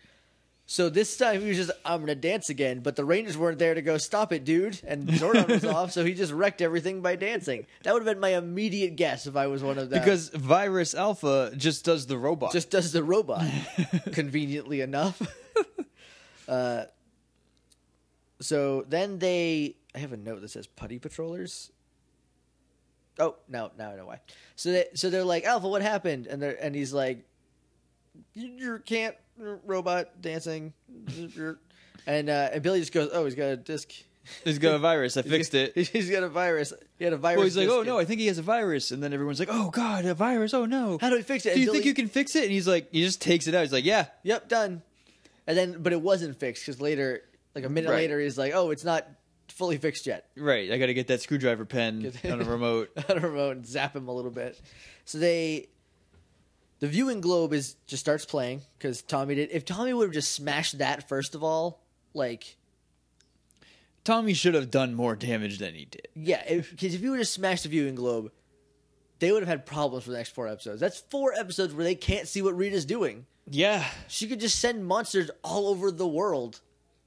So this time he was just, I'm going to dance again. But the Rangers weren't there to go, stop it, dude. And Zordon was off, so he just wrecked everything by dancing. That would have been my immediate guess if I was one of them. Because Virus Alpha just does the robot. Just does the robot, conveniently enough. So then I have a note that says Putty Patrollers. Oh, no, now I know why. So they're like, Alpha, what happened? And he's like, you can't robot dancing. And Billy just goes, oh, he's got a disc. He's got a virus. I fixed it. He's got a virus. He had a virus. Well, he's like, disc oh, no, I think he has a virus. And then everyone's like, oh, God, a virus. Oh, no. How do we fix it? Do you think you can fix it? And he's like, he just takes it out. He's like, yeah. Yep, done. And then, but it wasn't fixed because later, like a minute later, he's like, oh, it's not fully fixed yet. Right. I got to get that screwdriver pen on a remote. On a remote and zap him a little bit. So the viewing globe just starts playing because Tommy did. If Tommy would have just smashed that first of all, like Tommy should have done more damage than he did. Yeah, because if you would have smashed the viewing globe, they would have had problems for the next 4 episodes. That's 4 episodes where they can't see what Rita's doing. Yeah, she could just send monsters all over the world,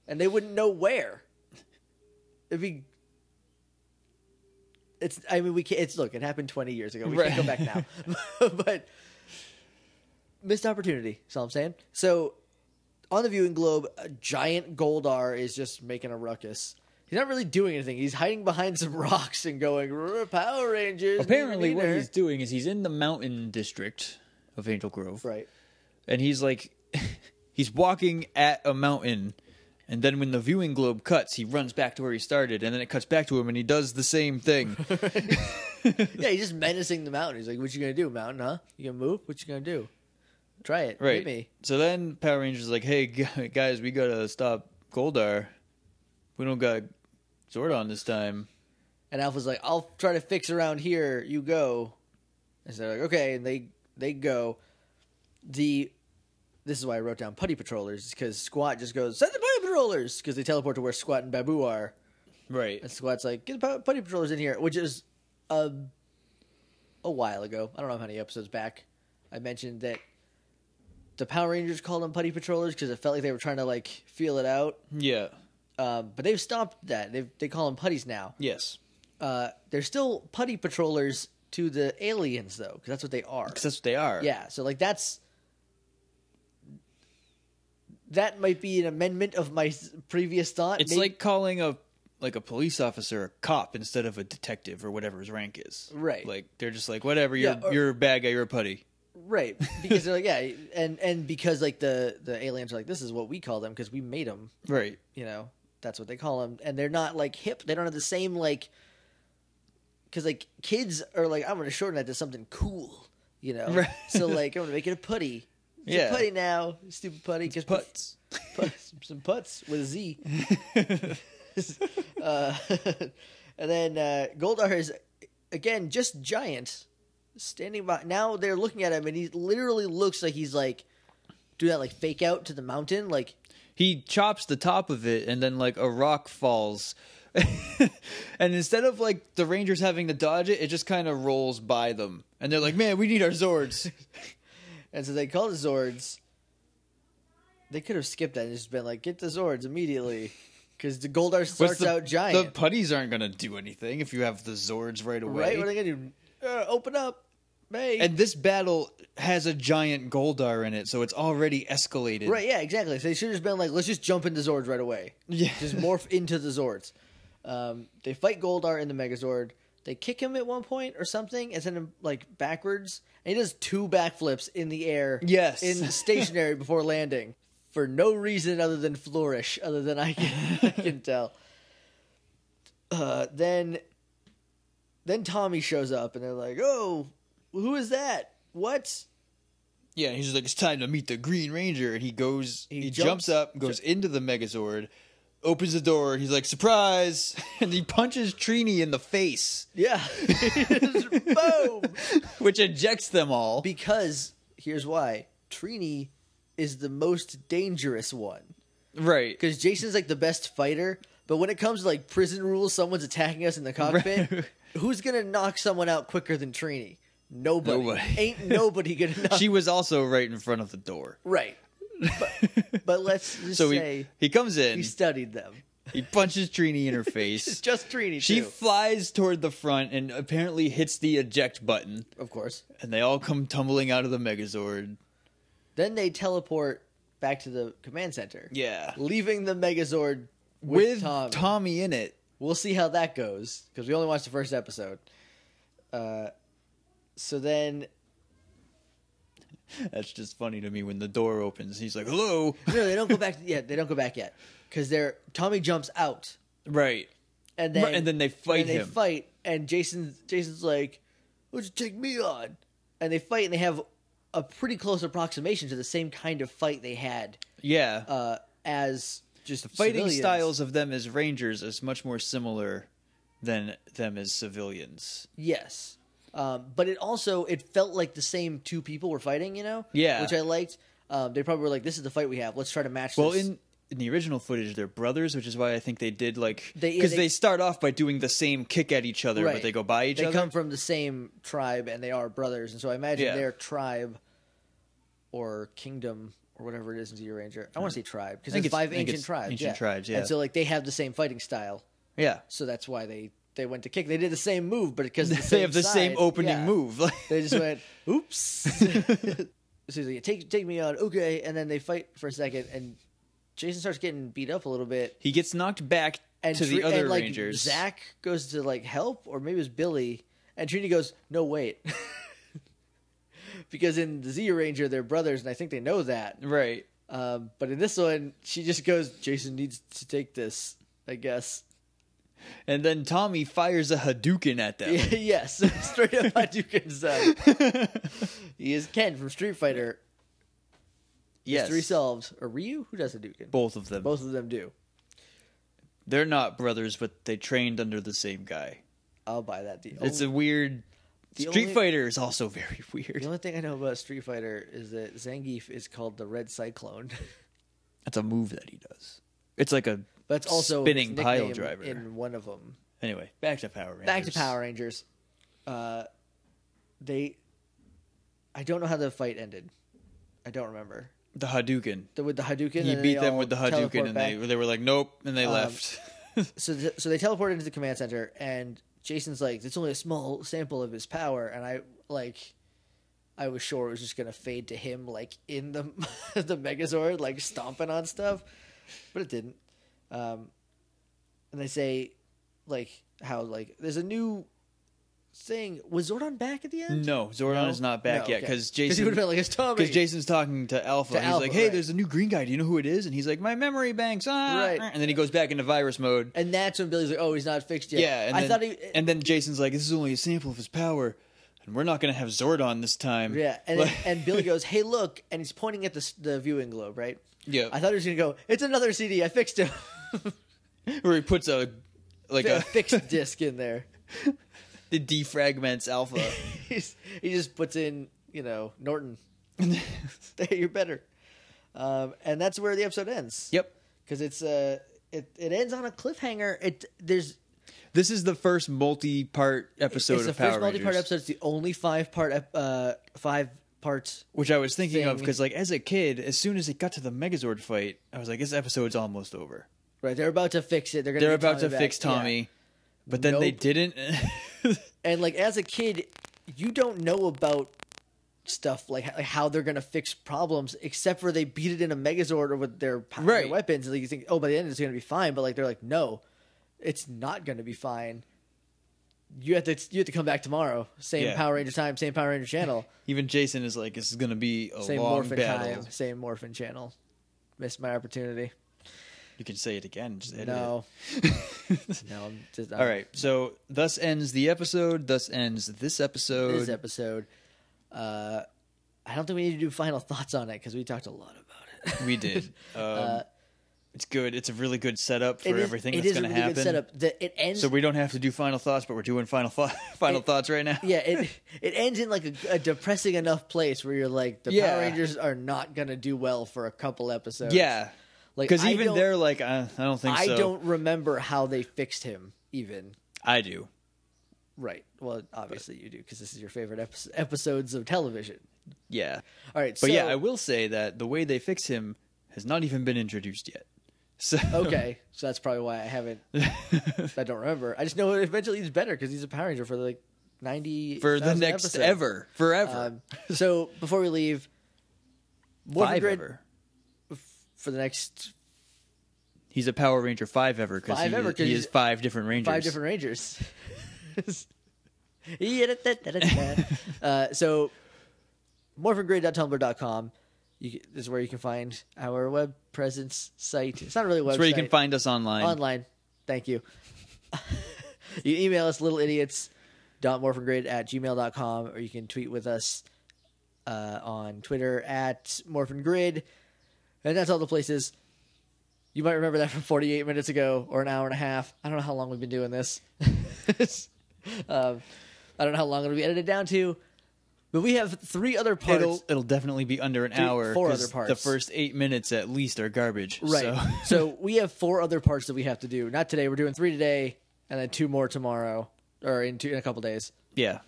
and they wouldn't know where. It'd be. It's. I mean, we can't. It's look. It happened 20 years ago. We can't go back now. But. Missed opportunity, that's all I'm saying. So, on the viewing globe, a giant Goldar is just making a ruckus. He's not really doing anything. He's hiding behind some rocks and going, Power Rangers. Apparently, what he's doing is he's in the mountain district of Angel Grove. Right. And he's like, he's walking at a mountain. And then when the viewing globe cuts, he runs back to where he started. And then it cuts back to him and he does the same thing. Yeah, he's just menacing the mountain. He's like, what you going to do, mountain, huh? You going to move? What you going to do? Try it. Right. Hit me. So then Power Rangers like, hey, guys, we got to stop Goldar. We don't got Zordon this time. And Alpha's like, I'll try to fix around here. You go. And so they're like, okay. And they go. This is why I wrote down Putty Patrollers, because Squat just goes, send the Putty Patrollers! Because they teleport to where Squat and Babu are. Right. And Squat's like, get the Putty Patrollers in here, which is a while ago. I don't know how many episodes back. I mentioned that the Power Rangers called them Putty Patrollers because it felt like they were trying to, like, feel it out. Yeah. But they've stopped that. They call them Putties now. Yes. They're still Putty Patrollers to the aliens, though, because that's what they are. Because that's what they are. Yeah, so, like, that might be an amendment of my previous thought. It's like calling a police officer a cop instead of a detective or whatever his rank is. Right. Like, they're just like, whatever, you're a bad guy, you're a putty. Right, because they're like, yeah, and because like the aliens are like, this is what we call them because we made them. Right. You know, that's what they call them, and they're not like hip. They don't have the same like, because like kids are like, I'm going to shorten that to something cool, you know. Right. So like, I'm going to make it a putty. It's a putty now, stupid putty. Because putts, some putts with a Z. And then Goldar is again just giant. Standing by now, they're looking at him, and he literally looks like he's like do that like fake out to the mountain. Like he chops the top of it, and then like a rock falls, and instead of like the Rangers having to dodge it, it just kind of rolls by them, and they're like, "Man, we need our Zords." And so they call the Zords. They could have skipped that and just been like, "Get the Zords immediately," because the Goldar starts out giant. The putties aren't going to do anything if you have the Zords right away. Right? What are they going to do? Open up. Hey. And this battle has a giant Goldar in it, so it's already escalated. Right, yeah, exactly. So they should have just been like, let's just jump into Zords right away. Yeah. Just morph into the Zords. They fight Goldar in the Megazord. They kick him at one point or something and send him like backwards. And he does 2 backflips in the air. Yes. In stationary before landing. For no reason other than flourish, other than I can tell. Then Tommy shows up and they're like, oh, who is that? What? Yeah, he's just like, it's time to meet the Green Ranger. And he jumps up, goes into the Megazord, opens the door. He's like, surprise. And he punches Trini in the face. Yeah. Boom. Which ejects them all. Because, here's why. Trini is the most dangerous one. Right. Because Jason's like the best fighter. But when it comes to like prison rules, someone's attacking us in the cockpit. Right. Who's going to knock someone out quicker than Trini? Nobody. Ain't nobody gonna knock. She was also right in front of the door. Right. But let's just So say he comes in. he studied them. He punches Trini in her It's face. just Trini, She too. flies toward the front and apparently hits the eject button. Of course. And they all come tumbling out of the Megazord. Then they teleport back to the command center. Yeah. Leaving the Megazord with Tommy. Tommy in it. We'll see how that goes, because we only watched the first episode. So then... That's just funny to me when the door opens. He's like, hello. No, they don't go back yet. They don't go back yet. Because Tommy jumps out. Right. And then they fight him. They fight, and Jason's like, "What'd you take me on?" And they fight, and they have a pretty close approximation to the same kind of fight they had. Yeah. As just The fighting civilians. styles of them as Rangers is much more similar than them as civilians. Yes. But it felt like the same two people were fighting, Yeah. which I liked. They probably were like, "This is the fight we have. Let's try to match Well, this." in the original footage, they're brothers, which is why I think they did They because they start off by doing the same kick at each other, Right. but they go by each They other. come from the same tribe, and they are brothers, and so I imagine Yeah. their tribe or kingdom or whatever it is in Zero Ranger. I want to say tribe because I think there's 5 I think ancient it's tribes. ancient tribes, yeah. And so they have the same fighting style, Yeah. so that's why they went to kick. They did the same move, but because They have the same opening move. they just went, "Oops." So he's like, take me on, okay, and then they fight for a second, and Jason starts getting beat up a little bit. He gets knocked back And to the other and, like, Rangers. Zach goes to help, or maybe it was Billy, and Trini goes, "No, wait," because in the Zero Ranger they're brothers, and I think they know that. Right. But in this one, she just goes, "Jason needs to take this, I guess." And then Tommy fires a Hadouken at them. Yes, straight up Hadouken style. He is Ken from Street Fighter. Yes. Mystery solved. Or Ryu? Who does Hadouken? Both of them. Both of them do. They're not brothers, but they trained under the same guy. I'll buy that. It's a weird... Street Fighter is also very weird. The only thing I know about Street Fighter is that Zangief is called the Red Cyclone. That's a move that he does. It's like a But it's also spinning his pile nickname driver. in one of them. Anyway, back to Power Rangers. Back to Power Rangers. I don't know how the fight ended. I don't remember. The Hadouken. With the Hadouken? He and beat they them all with the Hadouken, teleport and back? they were like, nope, and they left. So they teleported into the command center, and Jason's like, it's only a small sample of his power, and I was sure it was just gonna fade to him in the the Megazord, stomping on stuff, but it didn't. And they say how there's a new thing. Was Zordon back at the end? No, Zordon is not back yet because he Jason would have been like, it's Tommy. Because Jason's talking to Alpha, and he's Alpha, like, "Hey, right. there's a new green guy. Do you know who it is?" And he's like, "My memory banks." Right. And then he goes back into virus mode. And that's when Billy's like, oh, he's not fixed yet. Yeah, and I then, thought he. and then Jason's like, "This is only a sample of his power, and we're not going to have Zordon this time." Yeah, and Billy goes, "Hey, look," and he's pointing at the viewing globe, right? Yeah. I thought he was gonna go, "It's another CD. I fixed him." Where he puts a fixed disc in there. It defragments Alpha. He just puts in, Norton. You're better. And that's where the episode ends. Yep. Because it ends on a cliffhanger. This is the first multi-part episode of Power Rangers. It's the first multi-part episode. It's the only 5 parts. Which I was thinking of thing. because, as a kid, as soon as it got to the Megazord fight, I was like, "This episode's almost over." Right, they're about to fix it. They're about to fix Tommy, yeah. but then they didn't. And as a kid, you don't know about stuff like how they're gonna fix problems, except for they beat it in a Megazord or with their weapons, and you think, oh, by the end it's gonna be fine. But they're like, no, it's not gonna be fine. You have to come back tomorrow. Same Power Ranger time, same Power Ranger channel. Even Jason is like, "This is gonna be a same long Morphin battle." time, same Morphin channel. Missed my opportunity. You can say it again. Just edit No. it. No, All right. So thus ends the episode. Thus ends this episode. I don't think we need to do final thoughts on it because we talked a lot about it. We did. It's good. It's a really good setup for everything that's going to happen. It is a really good setup. It ends. So we don't have to do final thoughts, but we're doing final thoughts right now. Yeah, it ends in a depressing enough place where you're like, the Power Rangers are not going to do well for a couple episodes. Yeah. Because even they're like, I don't think so. I don't remember how they fixed him, even. I do. Right. Well, obviously you do, because this is your favorite episodes of television. Yeah. All right. But yeah, I will say that the way they fix him has not even been introduced yet. So okay. So that's probably why I haven't. I don't remember. I just know eventually he's better because he's a Power Ranger for like 90 for the next episodes. forever. So before we leave, Morphin 5 Grid ever. for the next He's a Power Ranger 5 ever because he is 5 different Rangers. 5 different Rangers. So morphingrid.tumblr.com is where you can find our web presence site. It's not really a website. It's where you can find us online. Online. Thank you. You email us littleidiots.morphingrid@gmail.com, or you can tweet with us on Twitter @morphingrid. And that's all the places. You might remember that from 48 minutes ago or an hour and a half. I don't know how long we've been doing this. I don't know how long it'll be edited down to. But we have 3 other parts. It'll definitely be under an hour. 4 other parts. The first 8 minutes at least are garbage. Right. So we have 4 other parts that we have to do. Not today. We're doing 3 today and then 2 more tomorrow or in a couple days. Yeah.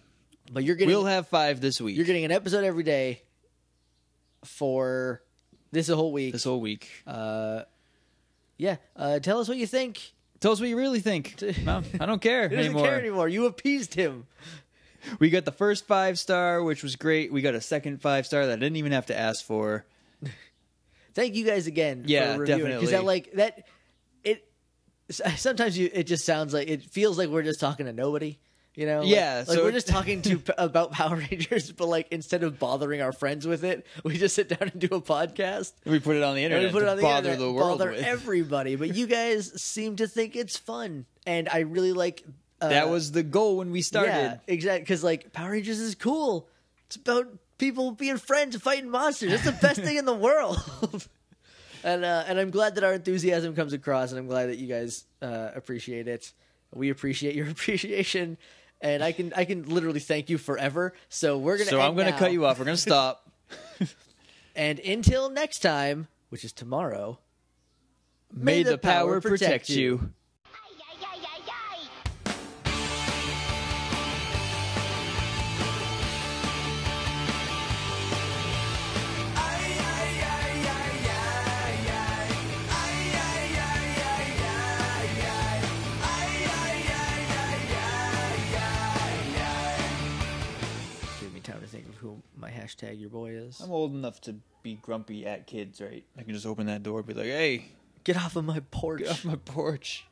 But we'll have 5 this week. You're getting an episode every day for this whole week. Yeah. Tell us what you think. Tell us what you really think. No, I don't care He doesn't care anymore. You appeased him. We got the first 5-star, which was great. We got a second 5-star that I didn't even have to ask for. Thank you guys again. Yeah, for reviewing, definitely. Because sometimes it just sounds like it feels like we're just talking to nobody. You know? Yeah. Like we're just talking about Power Rangers, but like instead of bothering our friends with it, we just sit down and do a podcast. We put it on the internet. Bother the world bother with. everybody. But you guys seem to think it's fun, and I really like. That was the goal when we started. Yeah, exactly. Because like Power Rangers is cool. It's about people being friends and fighting monsters. It's the best thing in the world. And I'm glad that our enthusiasm comes across, and I'm glad that you guys appreciate it. We appreciate your appreciation, and I can literally thank you forever. So we're gonna. So I'm gonna cut you off. We're gonna stop. And until next time, which is tomorrow, may the power protect you. Time to think of who my hashtag Yerboi is. I'm old enough to be grumpy at kids, right? I can just open that door and be like, hey, get off of my porch. Get off my porch.